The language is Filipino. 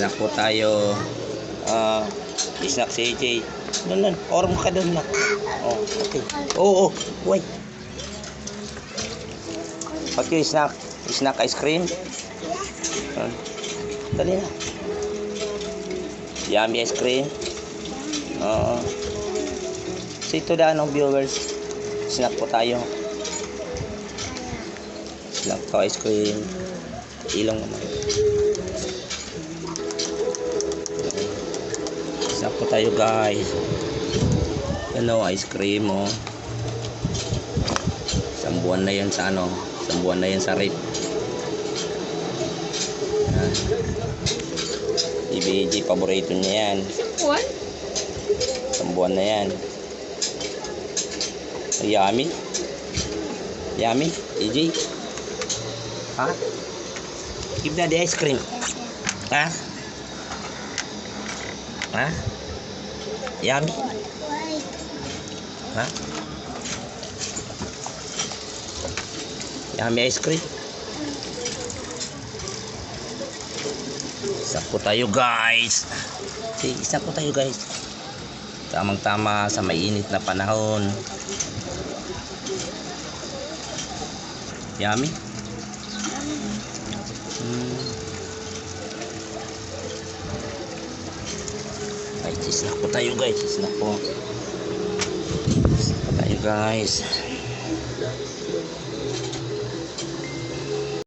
Snack po tayo. Snack si AJ. Nun, orm ka dun na. Oh, okay. Oo, wait. Okay, snack. Snack ice cream. Dali na. Yummy ice cream. So ito na viewers. Snack po tayo. Snack to ice cream. Ilong naman. Snack po tayo guys. Ano, ice cream oh. Isang buwan na yan sa ano. Isang buwan na yan sa rip. EBG, paborito niya yan. What? Isang buwan na yan. Yummy. Yummy, EJ. Ha? Give na the ice cream. Ha? Ha? Yummy. Ha? Yummy ice cream. Isa po tayo guys. Isa po tayo guys. Tamang tama sa mainit na panahon. Yummy. Ay, snack po tayo guys. Snack po. Snack po tayo guys.